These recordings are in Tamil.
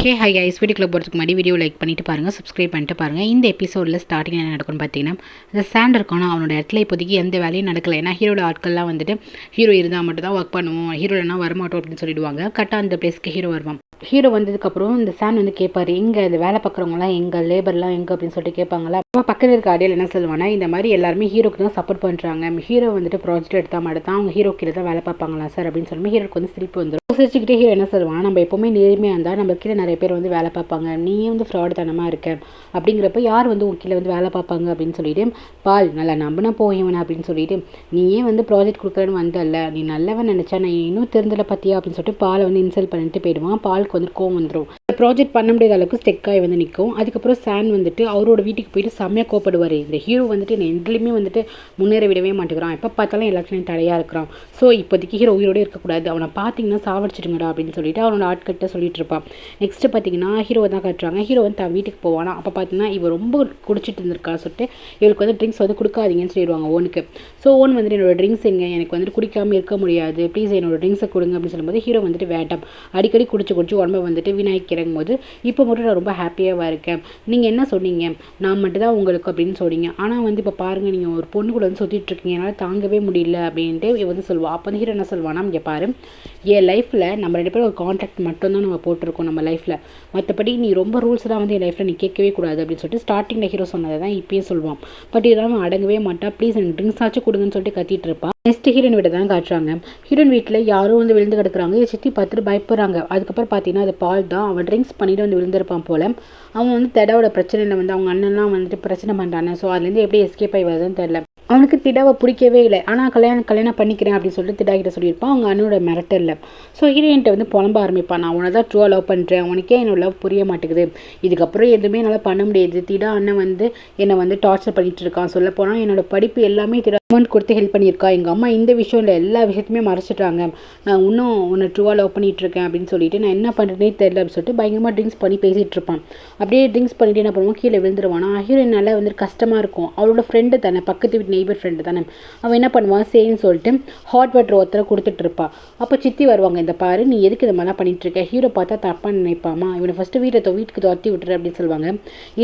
ஹாய் கைஸ், வீடியோக்குள்ள போகிறதுக்கு முன்னாடி வீடியோ லைக் பண்ணிட்டு பாருங்கள், சப்ஸ்கிரைப் பண்ணிட்டு பாருங்கள். இந்த எபிசோடில் ஸ்டார்டிங் என்ன நடக்கும்னு பார்த்தீங்கன்னா, இந்த சாண்ட் இருக்கானோ அவனோட இடத்துல இப்போதைக்கு எந்த வேலையும் நடக்கலை. ஏன்னா ஹீரோட ஆட்கள்லாம் வந்துட்டு ஹீரோ இருந்தால் மட்டும் தான் ஒர்க் பண்ணுவோம், ஹீரோ இல்லைனா வரமாட்டோம் அப்படின்னு சொல்லிடுவாங்க. கரெக்டாக அந்த பிளேஸ்க்கு ஹீரோ வருவான். ஹீரோ வந்ததுக்கப்புறம் இந்த சாண்ட் வந்து கேட்பாரு, எங்கே இந்த வேலை பார்க்குறவங்களாம் எங்கள் லேபர்லாம் எங்கே அப்படின்னு சொல்லிட்டு கேட்பாங்களா. அப்போ பக்கத்தில் இருக்க ஆடியில் என்ன சொல்லுவானா, இந்த மாதிரி எல்லாருமே ஹீரோக்கு தான் சப்போர்ட் பண்ணுறாங்க, ஹீரோ வந்துட்டு ப்ராஜெக்ட் எடுத்தால் மட்டும் தான் அவங்க ஹீரோ கீழே தான் வேலை பார்ப்பாங்களா சார் அப்படின்னு சொல்லி ஹீரோக்கு வந்து சிரிப்பு வந்துடும். சிரிச்சுக்கிட்டே ஹீரோ என்ன சொல்லுவான், நம்ம எப்போவுமே நேர்மையாக இருந்தால் நம்ம கீழே நிறைய பேர் வந்து வேலை பார்ப்பாங்க, நீயே வந்து ஃப்ராட் தனமாக இருக்க அப்படிங்கிறப்ப யார் வந்து உன் கீழே வந்து வேலை பார்ப்பாங்க அப்படின்னு சொல்லிட்டு, பால் நல்லா நம்பினா போயவன அப்படின்னு சொல்லிட்டு, நீயே வந்து ப்ராஜெக்ட் கொடுக்குறேன்னு வந்தல்ல, நீ நல்லவன் நினச்சா நான் இன்னும் தெரிஞ்சல பற்றியா அப்படின்னு சொல்லிட்டு பாலை வந்து இன்சல்ட் பண்ணிட்டு போயிடுவான். பாலுக்கு வந்து கோவம் வந்துடும். ப்ராஜெக்ட் பண்ண முடியாத அளவுக்கு ஸ்டெக்காகி வந்து நிற்கும். அதுக்கப்புறம் சான் வந்துட்டு அவரோட வீட்டுக்கு போயிட்டு செம்மையாக கோப்படுவார். இந்த ஹீரோ வந்துட்டு என்னை எதுலையுமே வந்துட்டு முன்னேற விடவே மாட்டேங்கிறான், எப்போ பார்த்தாலும் எல்லாத்துலையும் தடையாக இருக்கிறான், ஸோ இப்போதைக்கு ஹீரோ உயிரோடு இருக்கக்கூடாது, அவனை பார்த்தீங்கன்னா சாவடிச்சிடுங்கடா அப்படின்னு சொல்லிட்டு அவனோட ஆட்கிட்ட சொல்லிட்டு இருப்பான். நெக்ஸ்ட்டு பார்த்தீங்கன்னா ஹீரோவை தான் காட்டுறாங்க. ஹீரோ வந்து தான் வீட்டுக்கு போவானா. அப்போ பார்த்தீங்கன்னா இவன் ரொம்ப குடிச்சிட்டு இருந்திருக்கா சொல்லிட்டு இவளுக்கு வந்து ட்ரிங்க்ஸ் வந்து கொடுக்காதீங்கன்னு சொல்லிடுவாங்க ஓனுக்கு. ஸோ ஓன் வந்துட்டு என்னோட ட்ரிங்க்ஸ் எங்க, எனக்கு வந்துட்டு குடிக்காமல் இருக்க முடியாது, ப்ளீஸ் என்னோட ட்ரிங்க்ஸை கொடுங்க அப்படின்னு சொல்லும்போது ஹீரோ வந்துட்டு வேண்டாம், அடிக்கடி குடிச்சு உடம்பை வந்துட்டு விநாயக்கிறங்கும் போது இப்போ மட்டும் நான் ரொம்ப ஹாப்பியாக இருக்கேன், நீங்கள் என்ன சொன்னீங்க, நான் மட்டும் தான் உங்களுக்கு அப்படின்னு சொன்னீங்க, ஆனால் வந்து இப்போ பாருங்கள் நீங்கள் ஒரு பொண்ணு கூட வந்து சுற்றிட்டு இருக்கீங்க, என்னால் தாங்கவே முடியல அப்படின்ட்டு இவன் வந்து சொல்லுவாள். அப்போ வந்து ஹீரோ என்ன சொல்லுவானா, இங்கே பாரு, என் லைஃப்பில் நம்ம 2 பேரும் ஒரு கான்ட்ராக்ட் மட்டும்தான் நம்ம போட்டிருக்கோம் நம்ம லைஃப்பில், மற்றபடி நீ ரொம்ப ரூல்ஸ்லாம் வந்து என் லைஃப்பில் நீ கேட்கவே கூடாது அப்படின்னு சொல்லிட்டு ஸ்டார்டிங்கில் ஹீரோ சொன்னதை தான் இப்பயும் சொல்லுவான். பட் இதெல்லாம் அடங்கவே மாட்டா, ப்ளீஸ் எனக்கு ட்ரிங்க்ஸ் ஆச்சு கொடுங்கன்னு சொல்லிட்டு கத்திட்டு இருப்பான். நெக்ஸ்ட் ஹீரோயின் வீட்டை தான் காட்டுறாங்க. ஹீரோயின் வீட்டில் யாரும் வந்து விழுந்து கிடக்குறாங்க. இதை சுற்றி பார்த்துட்டு பயப்படுறாங்க. அதுக்கப்புறம் பார்த்தீங்கன்னா அது பால் தான். அவன் ட்ரிங்க்ஸ் பண்ணிட்டு வந்து விழுந்திருப்பான் போல. அவன் வந்து திடாவோட பிரச்சனையில் வந்து அவங்க அண்ணன்லாம் வந்துட்டு பிரச்சனை பண்ணுறானே, ஸோ அதுலேருந்து எப்படி எஸ்கேப் ஆகி வருதுன்னு தெரியல. அவனுக்கு திடாவை பிடிக்கவே இல்லை. ஆனால் கல்யாணம் பண்ணிக்கிறேன் அப்படின்னு சொல்லிட்டு திடாகிட்ட சொல்லியிருப்பான் அவங்க அண்ணனோட மிரட்டலில். ஸோ ஹீரோயின்ட்ட வந்து புலம்ப ஆரம்பிப்பான், நான் உன்னை தான் ட்ரூவாக லவ் பண்ணுறேன், உனக்கே என்னோட லவ் புரிய மாட்டேங்குது, இதுக்கப்புறம் எதுவுமே என்னால் பண்ண முடியாது, திடா அண்ணன் வந்து என்னை வந்து டார்ச்சர் பண்ணிட்டு இருக்கான், சொல்ல போனால் என்னோட படிப்பு எல்லாமே திடா அமௌண்ட் கொடுத்து ஹெல்ப் பண்ணியிருக்கா, எங்கள் அம்மா இந்த விஷயம் இல்லை எல்லா விஷயத்தையுமே மறைச்சிட்டாங்க, நான் இன்னும் உன்னை ட்ரூவாக லவ் பண்ணிகிட்டு இருக்கேன் அப்படின்னு சொல்லிட்டு நான் என்ன பண்ணுறேனே தெரியல அப்படின்னு சொல்லிட்டு பயங்கரமாக ட்ரிங்க்ஸ் பண்ணி பேசிகிட்டு இருப்பான். அப்படியே ட்ரிங்க்ஸ் பண்ணிட்டு என்ன பண்ணுவோம், கீழே விழுந்துருவான். ஹீரோயின் நல்லா வந்துட்டு கஷ்டமாக இருக்கும், அவளோட ஃப்ரெண்டு தானே, பக்கத்து வீட்டு நெய்பர் ஃப்ரெண்டு தானே, அவன் என்ன பண்ணுவான் சரின்னு சொல்லிட்டு ஹாட் வாட்டர் ஒருத்தரை கொடுத்துட்டு இருப்பாள். அப்போ சித்தி வருவாங்க, இந்த பாரு நீ எதுக்கு இந்த மாதிரிலாம் பண்ணிட்டு இருக்க, ஹீரோ பார்த்தா தப்பாக நினைப்பாமா, இவனை ஃபஸ்ட்டு வீட்டுக்கு துரத்தி விட்டுரு அப்படின்னு சொல்லுவாங்க.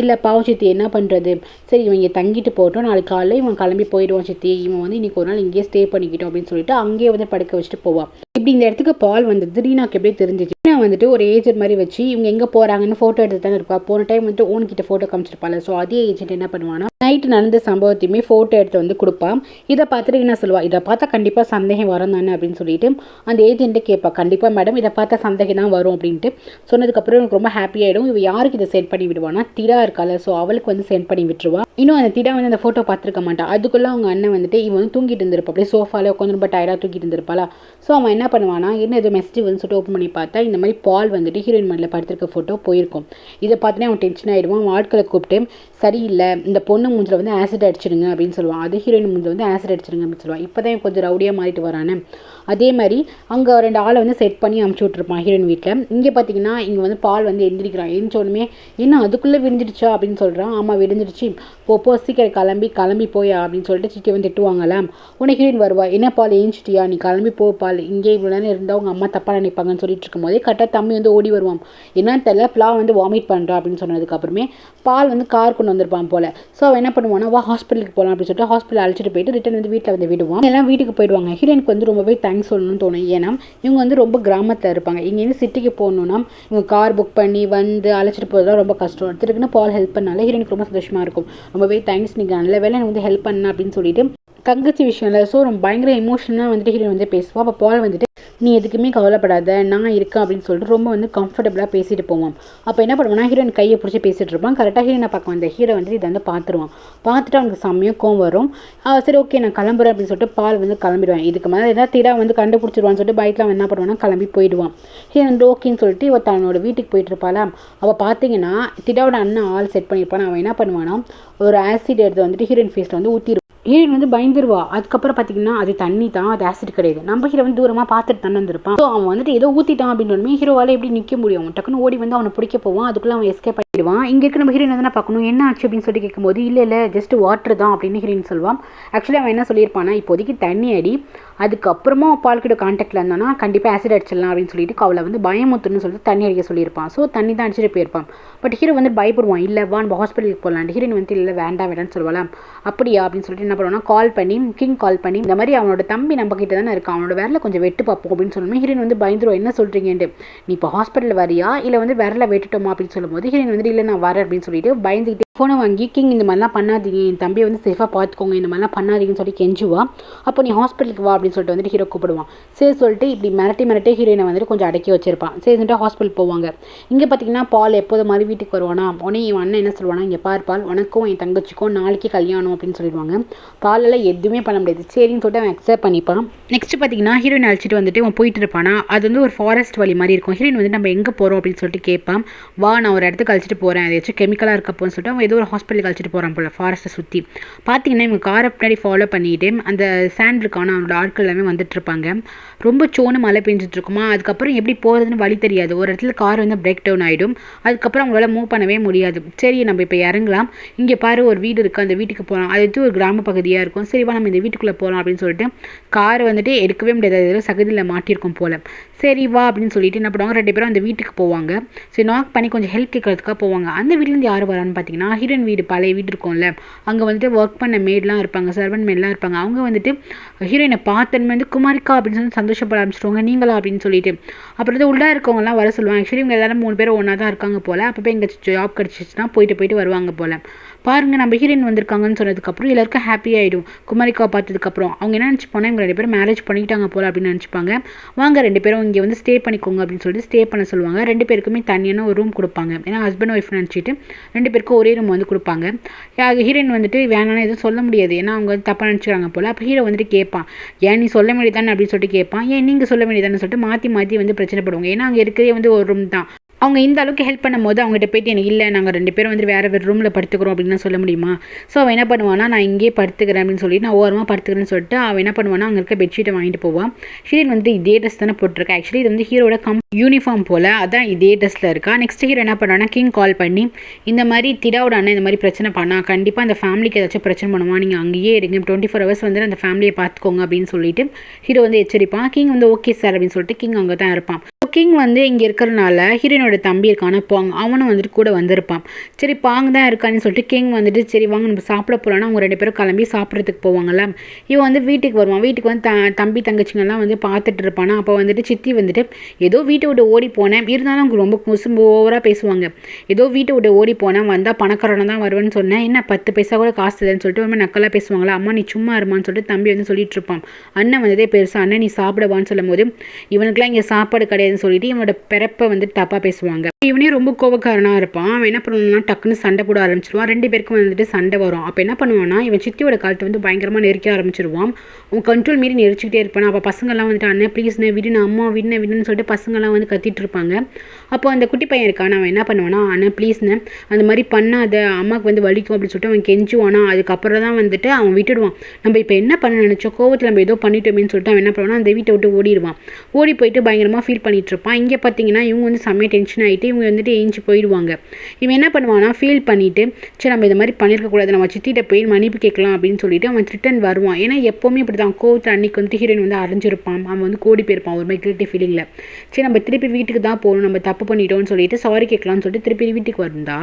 இல்லை பாவம் சித்தி என்ன பண்ணுறது, சரி இவன் இங்கே தங்கிட்டு போட்டோம், நாளைக்கு காலையில் இவன் கிளம்பி போயிடுவான் சித்தி, இவன் வந்து இன்னைக்கு ஒரு நாள் இங்கேயே ஸ்டே பண்ணிக்கிட்டோம் அப்படின்னு சொல்லிட்டு அங்கேயே வந்து படுக்க வச்சுட்டு போவான். இப்படி இந்த இடத்துக்கு பால் வந்தது ரீனாக்கு எப்படியே தெரிஞ்சிச்சு. ரீனா வந்துட்டு ஒரு ஏஜென்ட் மாதிரி வச்சு இவங்க எங்கே போகிறாங்கன்னு ஃபோட்டோ எடுத்து தானே இருப்பா. போன டைம் வந்துட்டு ஓன்கிட்ட ஃபோட்டோ காமிச்சிருப்பாள். ஸோ அதே ஏஜென்ட் என்ன பண்ணுவானா, நைட்டு நடந்த சம்பவத்தையுமே ஃபோட்டோ எடுத்து வந்து கொடுப்பான். இதை பார்த்துட்டு என்ன சொல்லுவா, இதை பார்த்தா கண்டிப்பாக சந்தேகம் வரும் தானே அப்படின்னு சொல்லிட்டு அந்த ஏஜென்ட்டை கேட்பா. கண்டிப்பாக மேடம் இதை பார்த்தா சந்தேகம் தான் வரும் அப்படின்ட்டு சொன்னதுக்கப்புறம் எனக்கு ரொம்ப ஹாப்பி ஆகிடும். இவ யாருக்கு இதை சென்ட் பண்ணி விடுவானா, திடா இருக்கால, ஸோ அவளுக்கு வந்து சென்ட் பண்ணி விட்டுருவா. இன்னும் அந்த திடா வந்து அந்த ஃபோட்டோ பார்த்துருக்க மாட்டான். அதுக்குள்ளே அவங்க அண்ணன் வந்துட்டு இவன் வந்து தூங்கிட்டு இருந்திருப்பா, அப்படியே சோஃபாவில் உட்காந்து ரொம்ப டயர்டாக தூங்கிட்டு இருந்திருப்பாளா. ஸோ அவன் என்ன பண்ணுவானா, என்ன ஏதோ மெசேஜ் வந்து சொல்லிட்டு ஓப்பன் பண்ணி பார்த்தா இந்த மாதிரி பால் வந்துட்டு ஹீரோயின் மடியில் படுத்திருக்க ஃபோட்டோ போயிருக்கும். இதை பார்த்துட்டு அவன் டென்ஷன் ஆகிடுவான். அவன் ஆட்களை கூப்பிட்டு சரியில்லை இந்த பொண்ணு மூஞ்சில் வந்து ஆசிட் அடிச்சிடுங்க அப்படின்னு சொல்லுவான். அது ஹீரோயின் மூஞ்சில் வந்து ஆசிட் அடிச்சிடுங்க அப்படின்னு சொல்லுவான். இப்போ தான் கொஞ்சம் ரவுடியாக மாறிட்டு வரானே. அதே மாதிரி அங்கே 2 ஆளை வந்து செட் பண்ணி அமுச்சு விட்ருப்பான் ஹீரோயின் வீட்டில். இங்கே பார்த்தீங்கன்னா இங்கே வந்து பால் வந்து எந்திரிக்கிறான். எந்திரிச்சோடனே என்ன அதுக்குள்ளே விரிஞ்சிடுச்சா அப்படின்னு சொல்கிறான். ஆமாம் விரிஞ்சிடுச்சு, போ சீக்கிரம் கிளம்பி போயா அப்படின்னு சொல்லிட்டு சிட்டி வந்து திட்டுவாங்கல்ல. உடனே ஹீரோயின் வருவா, என்ன பால் ஏஞ்சிட்டியா, நீ கிளம்பி போ பால், இங்கே இவ்வளோ நேரம் இருந்தால் அவங்க அம்மா தப்பாக நினைப்பாங்கன்னு சொல்லிட்டு இருக்கும்போதே கரெக்டாக தம்பி வந்து ஓடி வருவான். என்னன்னு தெரியல, பிளா வந்து வாமிட் பண்ணுறா அப்படின்னு சொன்னதுக்கப்புறமே பால் வந்து கார் கொண்டு வந்திருப்பான் போல. ஸோ அவன் என்ன பண்ணுவானா, வா ஹாஸ்பிட்டலுக்கு போகலாம் அப்படின்னு சொல்லிட்டு ஹாஸ்பிட்டல் அழைச்சிட்டு போயிட்டு ரிட்டன் வந்து வீட்டில் வந்து விடுவான். எல்லாம் வீட்டுக்கு போயிடுவாங்க. ஹீரோயினுக்கு வந்து ரொம்பவே தேங்க்ஸ் சொல்லணும்னு தோணும். ஏன்னா இவங்க வந்து ரொம்ப கிராமத்தில் இருப்பாங்க. இங்கேருந்து சிட்டிக்கு போகணுன்னா இவங்க கார் புக் பண்ணி வந்து அழைச்சிட்டு போகிறதுலாம் ரொம்ப கஷ்டம். திருக்குன்னு பால் ஹெல்ப் பண்ணால ஹீரோயினுக்கு ரொம்ப சந்தோஷமாக இருக்கும். ரொம்பவே தேங்க்ஸ், நீங்கள் நல்ல வேலை எனக்கு வந்து ஹெல்ப் பண்ண அப்படின்னு சொல்லிட்டு தங்கச்சி விஷயம் இல்லை. ஸோ ரொம்ப பயங்கர எமோஷனாக வந்துட்டு ஹீரோயின் வந்து பேசுவாள். அப்போ பால் வந்துட்டு நீ எதுக்குமே கவலைப்படாத நான் இருக்கேன் அப்படின்னு சொல்லிட்டு ரொம்ப வந்து கம்ஃபர்டபுளாக பேசிட்டு போவான். அப்போ என்ன பண்ணுவானா, ஹீரோயின் கையை பிடிச்சி பேசிட்டு இருப்பான். கரெக்டாக ஹீரோயினை பார்க்க வந்த ஹீரோ வந்துட்டு இதை வந்து பார்த்துருவான். பார்த்துட்டு அவனுக்கு செம்மையாக கோவம் வரும். சரி ஓகே நான் கிளம்புறேன் அப்படின்னு சொல்லிட்டு பால் வந்து கிளம்பிடுவான். இதுக்கு மேலே ஏதாவது திடா வந்து கண்டுபிடிச்சிடுவான்னு சொல்லிட்டு பைக்கில் அவன் என்ன பண்ணுவானா கிளம்பி போயிடுவான். ஹீரோ வந்து ஓகேன்னு சொல்லிட்டு இவ தன்னோட வீட்டுக்கு போயிட்டு இருப்பாளா. அவள் பார்த்தீங்கன்னா திடாவோட அண்ணன் ஆள் செட் பண்ணியிருப்பான். அவன் என்ன பண்ணுவானா, ஒரு ஆசிட் எடுத்து வந்துட்டு ஹீரோயின் ஃபேஸில் வந்து ஊற்றிடுவான். ஹீரோயின் வந்து பயந்துருவா. அதுக்கப்புறம் பார்த்தீங்கன்னா அது தண்ணி தான், அது ஆசிட் கிடையாது. நம்ம ஹீரோ வந்து தூரமாக பார்த்துட்டு தானே இருந்திருப்பான். ஸோ அவன் வந்துட்டு ஏதோ ஊற்றிட்டான் அப்படின்னு ஹீரோவால் எப்படி நிற்க முடியும், டக்குன்னு ஓடி வந்து அவனை பிடிக்க போவான். அதுக்குள்ளே அவன் எஸ்கேப் ஆகிடுவான். இங்கே இருக்க நம்ம ஹீரோயின் வந்து பார்க்கணும் என்ன ஆச்சு அப்படின்னு சொல்லிட்டு கேட்கும்போது இல்லை ஜஸ்ட் வாட்டர் தான் அப்படின்னு ஹீரோயின் சொல்லுவான். ஆக்சுவலி அவன் என்ன சொல்லியிருப்பானா, இப்போதைக்கு தண்ணி அடி, அதுக்கப்புறமா பால் கிட்ட கான்டாக்டில் இருந்தானா கண்டிப்பாக ஆசிட் அடிச்சிடலாம் அப்படின்னு சொல்லிட்டு அவளை வந்து பயமுத்துன்னு சொல்லிட்டு தண்ணி அடிக்க சொல்லியிருப்பான். ஸோ தண்ணி தான் அடிச்சுட்டு போயிருப்பான். பட் ஹீரோ வந்து பயப்படுவான். இல்லை வா நம்ம ஹாஸ்பிட்டலுக்கு போகலாம். ஹீரோயின் வந்து இல்லை வேண்டாம் வேண்டாம்னு சொல்லுவாள். அப்படியா அப்படின்னு சொல்லிட்டு என்ன பண்ணுவானா கால் பண்ணி கால் பண்ணி இந்த மாதிரி அவனோட தம்பி நம்ம கிட்ட தானே இருக்கான், அவனோட விரலை கொஞ்சம் வெட்டு பார்ப்போம் அப்படின்னு சொல்லும்போது ஹீரோயின் வந்து பயந்துருவா. என்ன சொல்கிறீங்கன்ட்டு, நீ இப்போ ஹாஸ்பிட்டல் வரியா இல்லை வந்து விரலை வெட்டுட்டோமா அப்படின்னு சொல்லும்போது ஹீரோயின் வந்து இல்லை நான் வரேன் அப்படின்னு சொல்லிட்டு பயந்துக்கிட்டு ஃபோனை வாங்கி கிங் இந்த மாதிரிலாம் பண்ணாதீங்க, என் தம்பியை வந்து சேஃபாக பார்த்துக்கோங்க, இந்த மாதிரிலாம் பண்ணாதீங்கன்னு சொல்லி கெஞ்சுவா. அப்போ நீ ஹாஸ்பிட்டலுக்கு வா அப்படின்னு சொல்லிட்டு வந்துட்டு ஹீரோ கூப்பிடுவான். சரி சொல்லிட்டு இப்படி மிரட்டி ஹீரோயினை வந்துட்டு கொஞ்சம் அடக்கி வச்சிருப்பான். சரி சொல்லிட்டு ஹாஸ்பிட்டல் போவாங்க. இங்கே பார்த்தீங்கன்னா பால் எப்போது மாதிரி வீட்டுக்கு வருவானா, உடனே இவன் அண்ணன் என்ன சொல்லுவானா, இங்கே பால் உனக்கும் என் தங்கச்சிக்கும் நாளைக்கு கல்யாணம் அப்படின்னு சொல்லிடுவாங்க. பாலெல்லாம் எதுவுமே பண்ண முடியாது. சரின்னு சொல்லிட்டு அவன் அக்செப்ட் பண்ணிப்பான். நெக்ஸ்ட் பார்த்தீங்கன்னா ஹீரோயின் அழைச்சிட்டு வந்துட்டு அவன் போயிட்டு இருப்பானா, அது வந்து ஒரு ஃபாரஸ்ட் வழி மாதிரி இருக்கும். ஹீரோயின் வந்து நம்ம எங்கே போகிறோம் அப்படின்னு சொல்லிட்டு கேட்பான். வா நான் ஒரு இடத்துக்கு அழைச்சிட்டு போகிறேன், அது ஏதாச்சும் கெமிக்கலாக இருக்கப்போன்னு சொல்லிட்டு அவன் ஏதோ ஒரு ஹாஸ்பிட்டலுக்கு அழைச்சிட்டு போகிறான் போல ஃபாரஸ்ட்டை சுற்றி. பார்த்தீங்கன்னா இவங்க காரை பின்னாடி ஃபாலோ பண்ணிட்டு அந்த சாண்ட்ருக்கான அவனோட ஆட்கள் எல்லாமே வந்துட்டு இருப்பாங்க. ரொம்ப சோன்னு மழை பெஞ்சிட்டு இருக்குமா, அதுக்கப்புறம் எப்படி போகிறதுன்னு வழி தெரியாது. ஒரு இடத்துல கார் வந்து பிரேக் டவுன் ஆகிடும். அதுக்கப்புறம் அவங்களால மூவ் பண்ணவே முடியாது. சரி நம்ம இப்போ இறங்கலாம், இங்கே பாரு ஒரு வீடு இருக்குது, அந்த வீட்டுக்கு போகலாம், அது வந்து ஒரு கிராம பகுதியாக இருக்கும், சரிவா நம்ம இந்த வீட்டுக்குள்ளே போகலாம் அப்படின்னு சொல்லிட்டு கார் வந்துட்டு எடுக்கவே முடியாது, சகதியில் மாட்டியிருக்கும் போல். சரி வா அப்படின்னு சொல்லிட்டு என்ன பண்ணுவாங்க, 2 பேரும் அந்த வீட்டுக்கு போவாங்க. சரி நாக் பண்ணி கொஞ்சம் ஹெல்ப் கேட்கறதுக்காக போவாங்க. அந்த வீட்டிலேருந்து யார் வரான்னு பார்த்தீங்கன்னா ஹீரோயின் வீடு பழைய வீடு இருக்கும்ல, அங்கே வந்துட்டு ஒர்க் பண்ண மேட்லாம் இருப்பாங்க, சர்வன்ட் மேட்லாம் இருப்பாங்க. அவங்க வந்துட்டு ஹீரோயினை பார்த்தோன்னு வந்து குமாரிக்கா அப்படின்னு சொல்லி சந்தோஷப்பட ஆரம்பிச்சிடுவாங்க. நீங்களா அப்படின்னு சொல்லிட்டு அப்புறம் வந்து உள்ளே இருக்கவங்கலாம் வர சொல்லுவாங்க. ஆக்சுவலி இவங்க எல்லாரும் 3 பேரும் ஒன்றா தான் இருக்காங்க போல். அப்போ எங்கே ஜாப் கிடச்சிச்சுன்னா போயிட்டு வருவாங்க போல். பாருங்கள் நம்ம ஹீரோயின் வந்திருக்காங்கன்னு சொன்னதுக்கப்புறம் எல்லாருக்கும் ஹாப்பி ஆகிடும். குமாரிக்காவை பார்த்ததுக்கப்புறம் அவங்க என்ன நினச்சிப்பாங்க, இவங்க 2 பேரும் மேரேஜ் பண்ணிக்கிட்டாங்க போல் அப்படின்னு நினச்சிப்பாங்க. வாங்க 2 பேரும் இங்கே வந்து ஸ்டே பண்ணிக்கோங்க அப்படின்னு சொல்லிட்டு ஸ்டே பண்ண சொல்லுவாங்க. 2 பேருக்குமே தனியான ஒரு ரூம் கொடுப்பாங்க. ஏன்னா ஹஸ்பண்ட் ஒய்ஃப் நினச்சிட்டு 2 பேருக்கும் ஒரே ரூம் வந்து கொடுப்பாங்க. ஹீரோயின் வந்துட்டு வேணான்னு எதுவும் சொல்ல முடியாது, ஏன்னா அவங்க வந்து தப்பாக நினச்சிக்கிறாங்க போல். அப்போ ஹீரோ வந்துட்டு கேட்பான், ஏன் நீ சொல்ல வேண்டியதானே அப்படின்னு சொல்லிட்டு கேட்பான். ஏன் நீங்கள் சொல்ல வேண்டியதானே சொல்லிட்டு மாற்றி வந்து பிரச்சனை படுவாங்க. ஏன்னா அங்கே இருக்கிறதே வந்து ஒரு ரூம் தான். அவங்க இந்த அளவுக்கு ஹெல்ப் பண்ணும்போது அவங்ககிட்ட போயிட்டு எனக்கு இல்லை நாங்கள் 2 பேரும் வந்து வேறு ரூமில் படுத்துக்கிறோம் அப்படின்னு சொல்ல முடியுமா. ஸோ அவன் என்ன பண்ணுவானா, நான் இங்கேயே படுத்துக்கிறேன் அப்படின்னு சொல்லிட்டு நான் ஓரமாக படுத்துக்கிறேன்னு சொல்லிட்டு அவன் என்ன பண்ணுவானா அங்கே இருக்க பெட்ஷீட்டை வாங்கிட்டு போவான். ஹீரோயின் வந்து இதே ட்ரெஸ் தானே போட்டிருக்கா. ஆக்சுவலி இது வந்து ஹீரோட யூனிஃபார்ம் போல், அதான் இதே ட்ரெஸ்ஸில் இருக்கா. நெக்ஸ்ட் ஹீரோ என்ன பண்ணுவானா கிங் கால் பண்ணி இந்த மாதிரி திடாவோட அண்ணன் இந்த மாதிரி பிரச்சனை பண்ணா, கண்டிப்பாக அந்த ஃபேமிலிக்கு ஏதாச்சும் பிரச்சனை பண்ணுவான், நீங்கள் அங்கேயே இருங்க 24 hours வந்து அந்த ஃபேமிலியை பார்த்துக்கோங்க அப்படின்னு சொல்லிட்டு ஹீரோ வந்து எச்சரிப்பான். கிங் வந்து ஓகே சார் அப்படின்னு சொல்லிட்டு கிங் அங்கே தான் இருப்பான். கிங் வந்து இங்கே இருக்கிறனால ஹீரோனோட தம்பி இருக்கான பாங், அவனும் வந்துட்டு கூட வந்திருப்பான். சரி பாங் தான் இருக்கான்னு சொல்லிட்டு கிங் வந்துட்டு சரி வாங்க நம்ம சாப்பிட போகலான்னா அவங்க 2 பேரும் கிளம்பி சாப்பிட்றதுக்கு போவாங்கல்ல. இவன் வந்து வீட்டுக்கு வருவான். வீட்டுக்கு வந்து தம்பி தங்கச்சிங்கெல்லாம் வந்து பார்த்துட்டு இருப்பானா. அப்போ வந்துட்டு சித்தி வந்துட்டு ஏதோ வீட்டை விட்டு ஓடி போனேன், இருந்தாலும் அவங்க ரொம்ப குசும்பு ஓவராக பேசுவாங்க. ஏதோ வீட்டை விட்டு ஓடி போனேன், வந்தால் பணக்காரனை தான் வருவேன்னு சொன்னேன், என்ன 10 பைசா கூட காசு இல்லைன்னு சொல்லிட்டு ரொம்ப நக்கலாக பேசுவாங்களா. அம்மா நீ சும்மா இருமான்னு சொல்லிட்டு தம்பி வந்து சொல்லிட்டு இருப்பான். அண்ணன் வந்ததே பெருசா, அண்ணன் நீ சாப்பிடுவான்னு சொல்லும் போது இவனுக்குலாம் இங்கே சாப்பாடு கிடையாதுன்னு சொல்லிட்டு இவனோட பிறப்பை வந்து தப்பாக பேசுவாங்க. இவனே ரொம்ப கோபக்காரனாக இருப்பான். அவன் என்ன பண்ணுவான்னா டக்குன்னு சண்டை போட ஆரம்பிச்சிருவான். 2 பேருக்கும் வந்துட்டு சண்டை வரும். அப்போ என்ன பண்ணுவான்னா இவன் சித்தியோட காலத்தை வந்து பயங்கரமாக நெருக்க ஆரம்பிச்சிருவான். அவன் கண்ட்ரோல் மீறி நெரிச்சிக்கிட்டே இருப்பான். அப்போ பசங்கள்லாம் வந்துட்டு அண்ணன் ப்ளீஸ்ண்ணே விடுன்னு, அம்மா விடுன்னு சொல்லிட்டு பசங்கள்லாம் வந்து கத்திட்டு இருப்பாங்க. அப்போ அந்த குட்டி பையன் இருக்கான், அவன் என்ன பண்ணுவானா அண்ணன் ப்ளீஸ்ண்ணே அந்த மாதிரி பண்ணாத, அம்மாவுக்கு வந்து வலிக்கும் அப்படின்னு சொல்லிட்டு அவன் கெஞ்சுவானா. அதுக்கப்புறம் தான் வந்துட்டு அவன் விட்டுடுவான். நம்ம இப்போ என்ன பண்ண நினச்சோம், கோவத்தில் நம்ம ஏதோ பண்ணிட்டோமேன்னு சொல்லிட்டு அவன் என்ன பண்ணுவானா அந்த வீட்டை விட்டு ஓடிடுவான். ஓடி போயிட்டு பயங்கரமாக ஃபீல் பண்ணிட்டு இருப்பான். இங்கே பார்த்தீங்கன்னா இவங்க வந்து செம்மையாக டென்ஷன் ஆகிட்டு இவங்க வந்துட்டு ஏஞ்சி போயிடுவாங்க. இவன் என்ன பண்ணுவானா ஃபீல் பண்ணிவிட்டு சரி நம்ம இந்த மாதிரி பண்ணியிருக்கக்கூடாது, நம்ம சித்திட்ட போய் மன்னிப்பு கேட்கலாம் அப்படின்னு சொல்லிட்டு அவன் ரிட்டன் வருவான். ஏன்னா எப்போவுமே இப்படி தான் கோவத்தில் அன்றைக்கி வந்துட்டு ஹீரோயின் வந்து அரைஞ்சிருப்பான். அவன் வந்து கோடி போயிருப்பான் ஒரு மாதிரி கில்ட்டி ஃபீலிங்கில். சரி நம்ம திருப்பி வீட்டுக்கு தான் போகணும், நம்ம தப்பு பண்ணிட்டோம்னு சொல்லிட்டு சாரி கேட்கலாம்னு சொல்லிட்டு திருப்பி வீட்டுக்கு வந்தா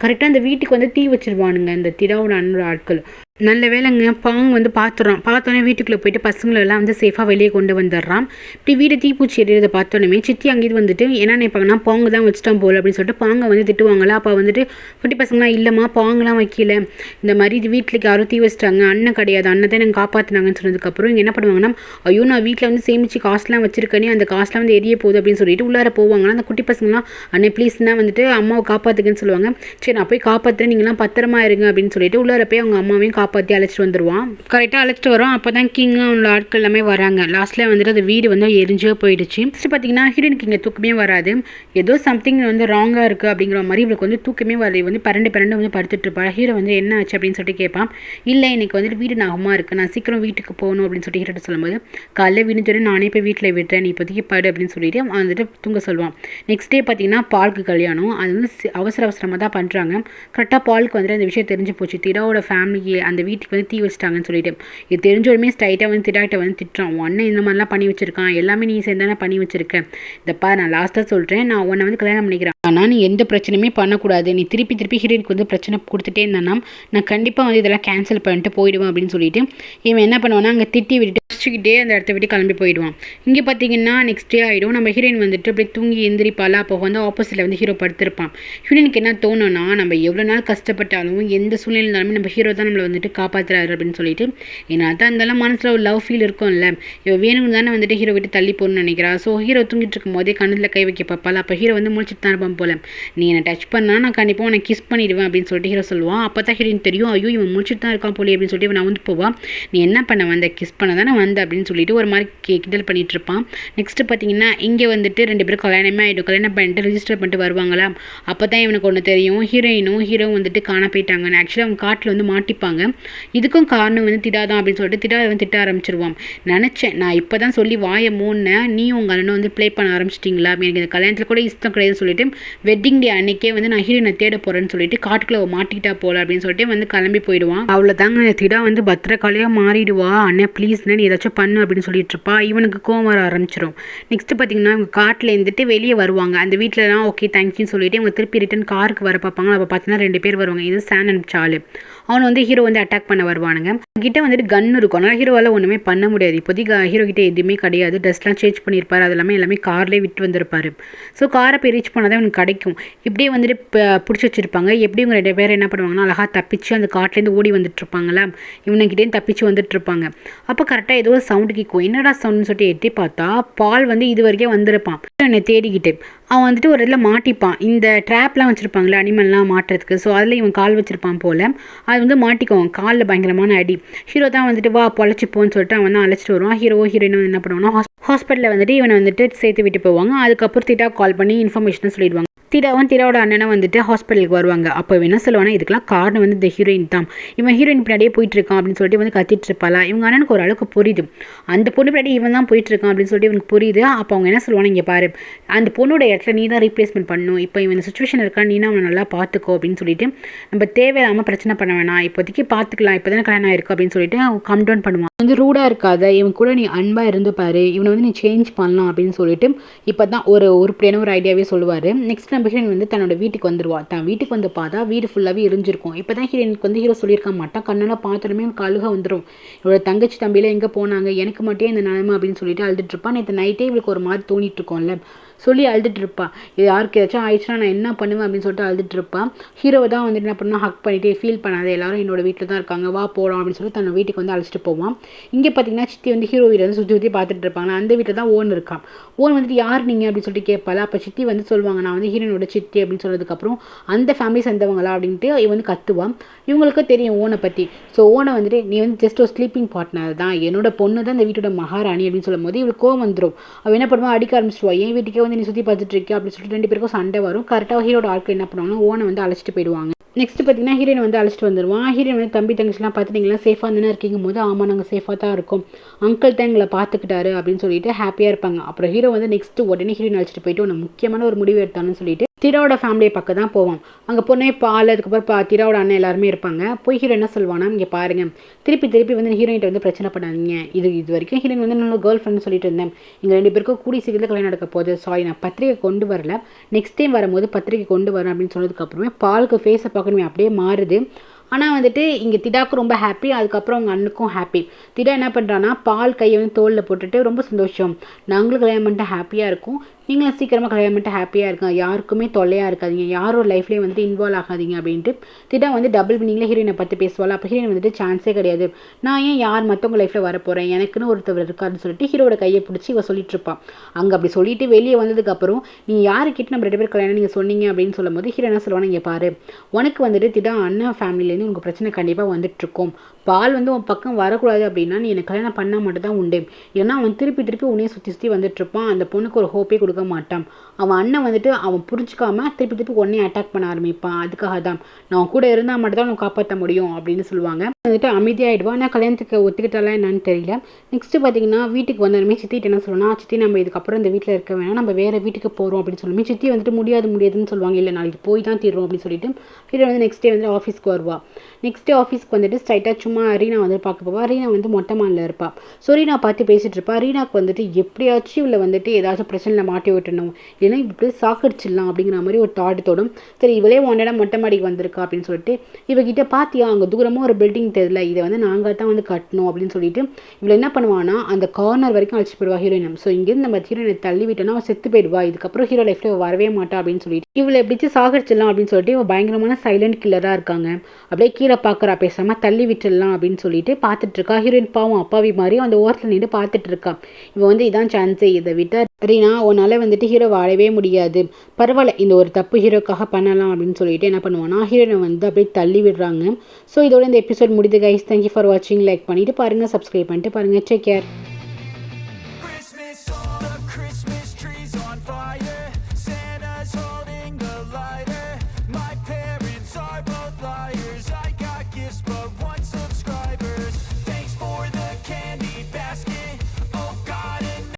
கரெக்டாக அந்த வீட்டுக்கு வந்து தீ வச்சிருவானுங்க இந்த திடாவோட அண்ணோட ஆட்கள். நல்ல வேலைங்க பாங் வந்து பார்த்தோன்னே வீட்டுக்குள்ளே போயிட்டு பசங்களெல்லாம் வந்து சேஃபாக வெளியே கொண்டு வந்துடுறான். இப்படி வீடு தீப்பூச்சி எறியதை பார்த்தோன்னே சித்தி அங்கேயும் வந்துட்டு என்ன நினைப்பாங்கன்னா பாங்கு தான் வச்சுட்டான் போல் அப்படின்னு சொல்லிட்டு பாங்கை வந்து திட்டுவாங்களா. அப்போ வந்துட்டு குட்டி பசங்களாம் இல்லைம்மா பாங்கெலாம் வைக்கல, இந்த மாதிரி வீட்டில் யாரும் தீ வச்சிட்டாங்க, அண்ணன் கிடையாது, அண்ணன் தான் எனக்கு காப்பாற்றினாங்கன்னு சொன்னதுக்கப்புறம் இங்கே என்ன பண்ணுவாங்கன்னா ஐயோ நான் வீட்டில் வந்து சேமித்து காசுலாம் வச்சிருக்கேனே, அந்த காசுலாம் வந்து எரிய போகுது அப்படின்னு சொல்லிட்டு உள்ளார போவாங்கன்னா அந்த குட்டி பசங்களாம் அண்ணன் ப்ளீஸ்னா வந்துட்டு அம்மாவை காப்பாற்றுக்குன்னு சொல்லுவாங்க. சரி நான் போய் காப்பாற்றுறேன், நீங்களாம் பத்திரமா இருங்க அப்படின்னு சொல்லிட்டு உள்ளார போய் அவங்க அம்மாவையும் காப்பாற்றி அழைச்சிட்டு வந்துடுவான். கரெக்டாக அழைச்சிட்டு வரோம். அப்போ தான் கிங் அவனோட ஆட்கள் எல்லாமே வராங்க. லாஸ்ட்டில் வந்துட்டு அந்த வீடு வந்து எரிஞ்சே போயிடுச்சு. ஃபஸ்ட்டு பார்த்தீங்கன்னா ஹீரோனுக்கு இங்கே தூக்கமே வராது, ஏதோ சம்திங் வந்து ராங்காக இருக்குது அப்படிங்கிற மாதிரி இவளுக்கு வந்து தூக்கமே வரது, வந்து பரண்டு வந்து படுத்துட்டு இருப்பாள். ஹீரோ வந்து என்ன ஆச்சு அப்படின்னு சொல்லிட்டு கேட்பான். இல்லை எனக்கு வந்துட்டு வீடு நகமாக இருக்குது, நான் சீக்கிரம் வீட்டுக்கு போகணும் அப்படின்னு சொல்லிட்டு ஹீரோட்ட சொல்லும்போது காலையில் விடிஞ்சோடனே நானே போய் வீட்டில் விட்டுறேன், நீ இப்போதைக்கு படு அப்படின்னு சொல்லிட்டு அவன் வந்துட்டு தூங்க சொல்லுவான். நெக்ஸ்ட் டே பார்த்தீங்கன்னா பாலுக்கு கல்யாணம். அது வந்து அவசரமாக தான் பண்ணுறாங்க. கரெக்டாக பாலுக்கு வந்துட்டு அந்த விஷயம் தெரிஞ்சு போச்சு. திடாவோட ஃபேமிலி அந்த அந்த வீட்டுக்கு வந்து தீ வச்சிட்டாங்கன்னு சொல்லிட்டு. இது தெரிஞ்சோடமே ஸ்ட்ரைட்டாக வந்து திடாக்கிட்ட வந்து திட்டுறான். உன் அண்ணன் இந்த மாதிரிலாம் பண்ணி வச்சிருக்கான், எல்லாமே நீ சேர்ந்தானே பண்ணி வச்சிருக்க. இதைப்பா நான் லாஸ்ட்டாக சொல்கிறேன், நான் உன்னை வந்து கல்யாணம் பண்ணிக்கிறேன், ஆனால் நீ எந்த பிரச்சனையுமே பண்ணக்கூடாது. நீ திருப்பி திருப்பி ஹீரோயினுக்கு வந்து பிரச்சனை கொடுத்துட்டே இருந்தானா நான் கண்டிப்பாக வந்து இதெல்லாம் கேன்சல் பண்ணிட்டு போயிடுவேன் அப்படின்னு சொல்லிட்டு இவன் என்ன பண்ணுவானா அங்கே திட்டி விட்டுட்டு வச்சுக்கிட்டே அந்த இடத்த விட்டு கிளம்பி போயிடுவான். இங்கே பார்த்தீங்கன்னா நெக்ஸ்ட் டே ஆகிடும். நம்ம ஹீரோயின் வந்துட்டு அப்படியே தூங்கி எந்திரிப்பாள். அப்போ வந்து ஆப்போசிட்டில் வந்து ஹீரோ படுத்திருப்பான். ஹீரோயினுக்கு என்ன தோணுன்னா, நம்ம எவ்வளோ நாள் கஷ்டப்பட்டாலும் எந்த சூழ்நிலை இருந்தாலுமே நம்ம ஹீரோ தான் நம்மளை வந்துட்டு காப்பாற்றுறாரு அப்படின்னு சொல்லிட்டு. ஏன்னா தான் இருந்தாலும் மனசில் ஒரு லவ் ஃபீல் இருக்கும்ல. இவ வேணும்னு தானே வந்துட்டு ஹீரோ விட்டு தள்ளி போகணும்னு நினைக்கிறா. ஸோ ஹீரோ தூங்கிட்டு இருக்கும் போதே கண்ணில் கை வைக்க பார்ப்பாள். அப்போ ஹீரோ வந்து முழிச்சிட்டு தான் இருப்பான் போல. நீ என்னை டச் பண்ணா நான் கண்டிப்பாக உனக்கு கிஸ் பண்ணிடுவேன் அப்படின்னு சொல்லிட்டு ஹீரோ சொல்லுவான். அப்போ தான் ஹீரோயின் தெரியும், ஐயோ இவன் முடிச்சுட்டு தான் இருக்கான் போலி அப்படின்னு சொல்லிட்டு இவன் வந்து போவான். நீ என்ன பண்ண வந்த, கிஸ் பண்ண தானே வந்த அப்படின்னு சொல்லிட்டு ஒரு மாதிரி கிண்டல் பண்ணிட்டு இருப்பான். நெக்ஸ்ட் பார்த்தீங்கன்னா இங்கே வந்துட்டு 2 பேரும் கல்யாணமே ஆகிடும். கல்யாணம் பண்ணிட்டு ரிஜிஸ்டர் பண்ணிட்டு வருவாங்களா. அப்போ தான் இவனுக்கு ஒன்று தெரியும், ஹீரோயினும் ஹீரோ வந்துட்டு காண போயிட்டாங்கன்னு. ஆக்சுவலாக அவங்க காட்டில் வந்து மாட்டிப்பாங்க. இதுக்கும் காரணம் வந்து திடாதான் அப்படின்னு சொல்லிட்டு திடா வந்து திட்ட ஆரம்பிச்சிருவான். நினச்சேன் நான் இப்போ தான் சொல்லி வாயை மூணு நீ உங்கள் அண்ணனை வந்து ப்ளே பண்ண ஆரம்பிச்சிட்டிங்களா, எனக்கு இந்த கல்யாணத்தில் கூட இஷ்டம் கிடையாதுன்னு சொல்லிட்டு வெட்டிங் டே அன்னைக்கே வந்து நான் ஹீரோயினை தேட போகிறேன்னு சொல்லிட்டு காட்டுக்குள்ளே மாட்டிக்கிட்டா போல அப்படின்னு சொல்லிட்டு வந்து கிளம்பி போயிடுவான். அவ்வளோதாங்க, திடா வந்து பத்திரக்காளியாக மாறிடுவா. அண்ணன் ப்ளீஸ்ண்ணே நீ ஏதாச்சும் பண்ணு அப்படின்னு சொல்லிட்டு இருப்பா. இவனுக்கு கோவம் வர ஆரம்பிச்சிடும். நெக்ஸ்ட் பார்த்தீங்கன்னா இவங்க காட்டில் இருந்துட்டு வெளியே வருவாங்க. அந்த வீட்டிலலாம் ஓகே தேங்க்யூன்னு சொல்லிட்டு இவங்க திருப்பி ரிட்டன் காருக்கு வர பார்ப்பாங்க. அப்போ பார்த்தீங்கன்னா 2 பேர் வருவாங்க. இது சான் அனுப்பிச்சாலு. அவனை வந்து ஹீரோ வந்து அட்டாக் பண்ண வருவானுங்க. கிட்ட வந்துட்டு கன் இருக்கும். அதனால் ஹீரோவால் ஒன்றுமே பண்ண முடியாது. இப்போதைக்கு ஹீரோ கிட்டே எதுவுமே கிடையாது. ட்ரெஸ்லாம் சேஞ்ச் பண்ணியிருப்பார். அது எல்லாமே கார்லேயே விட்டு வந்திருப்பார். ஸோ காரை போய் ரீச் பண்ணால் தான் இவனுக்கு கிடைக்கும். இப்படியே வந்துட்டு பிடிச்சி வச்சிருப்பாங்க. எப்படி இவங்க 2 பேர் என்ன பண்ணுவாங்கன்னா அழகாக தப்பிச்சு அந்த காட்டிலேருந்து ஓடி வந்துட்டு இருப்பாங்களா. இவனுக்கிட்டே தப்பிச்சு வந்துட்டு இருப்பாங்க. அப்போ கரெக்டாக ஏதோ சவுண்டு கேட்கும். என்னடா சவுண்டுன்னு சொல்லிட்டு எட்டி பார்த்தா பால் வந்து இது வரைக்கும் வந்திருப்பான். என்னை தேடிக்கிட்டு அவன் வந்துட்டு ஒரு இதில் மாட்டிப்பான். இந்த ட்ராப்லாம் வச்சுருப்பாங்களே அனிமல்லாம் மாட்டுறதுக்கு. ஸோ அதில் இவன் கால் வச்சுருப்பான் போல். அது வந்து மாட்டிக்குவான். காலில் பயங்கரமான அடி. ஹீரோ தான் வந்துட்டு வா பொழைச்சிப்போன்னு சொல்லிட்டு அவன் தான் அழைச்சிட்டு வருவான். ஹீரோயின் வந்து என்ன பண்ணுவான்னா ஹாஸ்பிட்டலில் வந்துட்டு இவனை வந்துட்டு சேர்த்து விட்டு போவாங்க. அதுக்கப்புறம் திட்டா கால் பண்ணி இன்ஃபர்மேஷனை சொல்லிடுவாங்க. திடாவோட அண்ணனை வந்துட்டு ஹாஸ்பிட்டலுக்கு வருவாங்க. அப்போ என்ன சொல்லுவானா இதுக்கெல்லாம் காரணம் வந்து இந்த ஹீரோயின் தான். இவன் ஹீரோயின் பின்னாடியே போயிட்டு இருக்கான் அப்படின்னு சொல்லிட்டு வந்து கத்திட்டு இருப்பாளா. இவங்க அண்ணனுக்கு ஒரு அளவுக்கு புரியுது. அந்த பொண்ணு பின்னாடி இவன் தான் போயிட்டு இருக்கான் அப்படின்னு சொல்லிட்டு இவனுக்கு புரியுது. அப்போ அவங்க என்ன சொல்லுவாங்க, இங்கே பாரு அந்த பொண்ணோட இடத்துல நீ தான் ரீப்ளேஸ்மெண்ட் பண்ணணும். இப்போ இவன் சுச்சுவேஷன் இருக்கான்னு நீனா அவனை நல்லா பார்த்துக்கோ அப்படின்னு சொல்லிட்டு நம்ம தேவையில்லாமல் பிரச்சனை பண்ண வேணாம், இப்போதைக்கு பார்த்துக்கலாம், இப்போ தானே கல்யாணம் ஆயிருக்கு அப்படின்னு சொல்லிட்டு அவன் கம் டவுன் பண்ணுவான். வந்து ரூடாக இருக்காத, இவன் கூட நீ அன்பாக இருந்து பாரு, இவனை வந்து நீ சேஞ்ச் பண்ணலாம் அப்படின்னு சொல்லிட்டு இப்போ தான் ஒரு பிளேன ஒரு ஐடியாவே சொல்லுவார். நெக்ஸ்ட் நம்ம ஹீரோயின் வந்து தன்னோட வீட்டுக்கு வந்துடுவா. தான் வீட்டுக்கு வந்து பார்த்தா வீடு ஃபுல்லாகவே எரிஞ்சிருக்கும். இப்போ தான் ஹீரோயினுக்கு வந்து ஹீரோ சொல்லியிருக்க மாட்டான். கண்ணெல்லாம் பார்த்தோமே கழுக வந்துடும். இவளோட தங்கச்சி தம்பியில் எங்கே போனாங்க, எனக்கு மட்டும் இந்த நிலைமை அப்படின்னு சொல்லிட்டு அழுதுட்டு இருப்பான். நேற்று நைட்டே இவளுக்கு ஒரு மாதிரி தோணிட்டு இருக்கோம்ல, சொல்லி அழுதுட்டு இருப்பான். இது யாருக்கு ஏதாச்சும் ஆயிடுச்சுன்னா நான் என்ன பண்ணுவேன் அப்படின்னு சொல்லிட்டு அழுதுட்டு இருப்பான். ஹீரோவை தான் வந்துட்டு என்ன பண்ணா ஹக் பண்ணிட்டு ஃபீல் பண்ணாத, எல்லாரும் என்னோட வீட்டில் தான் இருக்காங்க, வா போகிறோம் அப்படின்னு சொல்லி தன்னோட வீட்டுக்கு வந்து அழைச்சிட்டு போவான். இங்கே பார்த்தீங்கன்னா சித்தி வந்து ஹீரோ வீட்டை வந்து சுற்றி பார்த்துட்டு இருப்பாங்க. அந்த வீட்டில் தான் ஓன் இருக்கான். ஓன் வந்துட்டு யார் நீங்கள் அப்படின்னு சொல்லிட்டு கேட்பாள். அப்போ சித்தி வந்து சொல்லுவாங்க, நான் வந்து ஹீரோனோட சித்தி அப்படின்னு சொன்னதுக்கப்புறம் அந்த ஃபேமிலி சேர்ந்தவங்களா அப்படின்ட்டு இவன் வந்து கத்துவான். இவங்களுக்கு தெரியும் ஓனை பற்றி. ஸோ ஓனை வந்துட்டு நீ வந்து ஜஸ்ட் ஒரு ஸ்லீப்பிங் பார்ட்னர் தான், என்னோட பொண்ணு தான் இந்த வீட்டோட மகாராணி அப்படின்னு சொல்லும் போது இவளுக்கு கோவம் வந்துடும். அவள் என்ன பண்ணுவா, அடிக்க ஆரம்பிச்சிடுவா. என் வீட்டுக்கே வந்து நீ சுற்றி பார்த்துட்டு இருக்க அப்படின்னு சொல்லிட்டு 2 பேருக்கும் சண்டை வரும். கரெக்டாக ஹீரோட ஆட்கள் என்ன பண்ணுவாங்கன்னா ஓனை வந்து அழைச்சிட்டு போயிடுவாங்க. நெக்ஸ்ட் பார்த்தீங்கன்னா ஹீரோயின் வந்து அழைச்சிட்டு வந்துடுவான். ஹீரோயின் வந்து தம்பி தங்கச்சிலாம் பார்த்துட்டிங்களா சேஃபாக தானே இருக்கீங்க போது, ஆமாம் நாங்கள் சேஃபாக தான் இருக்கோம், அங்கிள் தான் எங்களை பார்த்துக்கிட்டாரு அப்படின்னு சொல்லிட்டு ஹாப்பியாக இருப்பாங்க. அப்புறம் ஹீரோ வந்து நெக்ஸ்ட் உடனே ஹீரோயின் அழைச்சிட்டு போயிட்டு ஒன்று முக்கியமான ஒரு முடிவு எடுத்தான்னு சொல்லிட்டு திராவோட ஃபேமிலியை பக்கம் தான் போவான். அங்கே பொண்ணே பால், அதுக்கப்புறம் திராவோட அண்ணன் எல்லாருமே இருப்பாங்க. போய் ஹீரோ என்ன சொல்வானா, இங்கே பாருங்க திருப்பி வந்து ஹீரோயின்ட்ட வந்து பிரச்சனை பண்ணாதீங்க, இது வரைக்கும் ஹீரோயின் வந்து என்னோட கேர்ள் ஃப்ரெண்ட் சொல்லிட்டு இருந்தேன், எங்கள் 2 பேருக்கும் கூடி சீக்கிரத்தில் கல்யாணம் நடக்க போகுது, சாரி நான் பத்திரிகை கொண்டு வரல, நெக்ஸ்ட் டைம் வரும்போது பத்திரிகை கொண்டு வரேன் அப்படின்னு சொன்னதுக்கப்புறமே பாலுக்கு ஃபேஸை பார்க்கணுமே அப்படியே மாறுது. ஆனால் வந்துட்டு இங்கே திடாவுக்கு ரொம்ப ஹாப்பி, அதுக்கப்புறம் அவங்க அண்ணுக்கும் ஹாப்பி. திடா என்ன பண்ணுறான்னா பால் கையை வந்து தோளில் போட்டுட்டு ரொம்ப சந்தோஷம், நாங்களும் கல்யாணம் பண்ணிட்டு ஹாப்பியாக இருக்கும், நீங்களும் சீக்கிரமாக கல்யாணம் பண்ணிட்டு ஹாப்பியாக இருக்காங்க, யாருக்குமே தொல்லையாக இருக்காதிங்க, யாரோட லைஃப்லேயும் வந்துட்டு இன்வால்வ் ஆகாதீங்க அப்படின்ட்டு திடா வந்து டபுள் மீனிங்கில் ஹீரோயினை பற்றி பேசுவாள். அப்போ ஹீரோயின் வந்துட்டு சான்ஸே கிடையாது, நான் ஏன் யார் மற்றவங்க லைஃப்பில் வர போகிறேன், எனக்குன்னு ஒருத்தவர் இருக்காருன்னு சொல்லிட்டு ஹீரோட கையை பிடிச்சி இவ சொல்லிட்டு இருப்பான். அங்கே அப்படி சொல்லிட்டு வெளியே வந்ததுக்கப்புறம் நீ யாருக்கிட்ட நம்ம 2 பேர் கல்யாணம் நீங்கள் சொன்னீங்க அப்படின்னு சொல்லும் போது ஹீரோ என்ன சொல்லுவாங்க, இங்கே பாரு உனக்கு வந்துட்டு திடா அண்ணன் ஃபேமிலியிலேருந்து உங்கள் பிரச்சனை கண்டிப்பாக வந்துட்டுருக்கோம், பால் வந்து உன் பக்கம் வரக்கூடாது அப்படின்னா நீ எனக்கு கல்யாணம் பண்ணால் மட்டும் தான் உண்டு, ஏன்னா அவன் திருப்பி உன்னையே சுற்றி வந்துட்டு இருப்பான், அந்த பொண்ணுக்கு ஒரு ஹோப்பே கொடுக்க மாட்டான், அவன் அண்ணன் வந்துட்டு அவன் புரிஞ்சுக்காம திருப்பி உடனே அட்டாக் பண்ண ஆரம்பிப்பான், அதுக்காக தான் நான் கூட இருந்தால் மட்டும் தான் அவனை காப்பாற்ற முடியும் அப்படின்னு சொல்லுவாங்க. வந்துட்டு அமைதியாகிடுவா. ஆனால் கல்யாணத்துக்கு ஒத்துக்கிட்டாலாம் என்னன்னு தெரியல. நெக்ஸ்ட்டு பார்த்தீங்கன்னா வீட்டுக்கு வந்தோடனே சித்திட்டு என்ன சொல்லணும்னா, சித்தி நம்ம இதுக்கப்புறம் இந்த வீட்டில் இருக்க வேணாம், நம்ம வேறு வீட்டுக்கு போகிறோம் அப்படின்னு சொல்லுமே. சித்தி வந்துட்டு முடியாதுன்னு சொல்லுவாங்க. இல்லை நாளைக்கு போய் தான் தீர்றோம் அப்படின்னு சொல்லிட்டு ஹீரோ வந்து நெக்ஸ்ட் டே வந்து ஆஃபீஸ்க்கு வருவா. நெக்ஸ்ட் டே ஆஃபீஸ்க்கு வந்துட்டு ஸ்ட்ரைட்டாக சும்மா ரீனா வந்து பார்க்க போவா. ரீனா வந்து மொட்டை மாலில் இருப்பாள். ஸோ ரீனா பார்த்து பேசிகிட்டு இருப்பா. ரீனாக்கு வந்துட்டு எப்படியாச்சும் இவளை வந்துட்டு ஏதாச்சும் பிரச்சனையில் மாட்டி விட்டுணும், இல்லைன்னா இப்படி சாக்கடிச்சிடலாம் அப்படிங்கிற மாதிரி ஒரு தாட் தோடும். சரி இவளே ஒன்றா மொட்டை மாடிக்கு வந்திருக்கா அப்படின்னு சொல்லிட்டு இவகிட்ட பார்த்தியா அங்கே தூரமாக ஒரு பில்டிங் தெரியல, இதை வந்து நாங்கள் தான் வந்து கட்டணும் அப்படின்னு சொல்லிட்டு இவளை என்ன பண்ணுவான்னா அந்த கார்னர் வரைக்கும் அழைச்சிட்டு போயிடுவா ஹீரோயின். ஸோ இங்கேருந்து நம்ம ஹீரோயினை தள்ளி விட்டோன்னா அவள் செத்து போயிடுவா, இதுக்கப்புறம் ஹீரோ லைஃப்ல வரவே மாட்டா அப்படின்னு சொல்லிட்டு இவளை எப்படிச்சு சாகடிச்சிடலாம் அப்படின்னு சொல்லிட்டு இவள் பயங்கரமான சைலண்ட் கில்லராக இருக்காங்க. அப்படியே கீழே பார்க்குறா, பேசாம தள்ளி விட்டுடலாம் அப்படின்னு சொல்லிட்டு பார்த்துட்டு இருக்கா. ஹீரோயின் பாவம் அப்பாவி மாதிரி அந்த ஓரத்தில் நின்று பார்த்துட்டு இருக்கா. இவன் வந்து இதான் சான்ஸே, இதை விட்டா ரீனா உன்னால் வந்துட்டு ஹீரோ வாழவே முடியாது, பரவாயில்ல இந்த ஒரு தப்பு ஹீரோக்காக பண்ணலாம் அப்படின்னு சொல்லிட்டு என்ன பண்ணுவான்னா ஹீரோனை வந்து அப்படியே தள்ளி விடுறாங்க. ஸோ இதோட இந்த எபிசோட் முடியுது கைஸ். தேங்க்யூ ஃபார் வாட்சிங். லைக் பண்ணிட்டு பாருங்கள், சப்ஸ்கிரைப் பண்ணிட்டு பாருங்கள். Take care.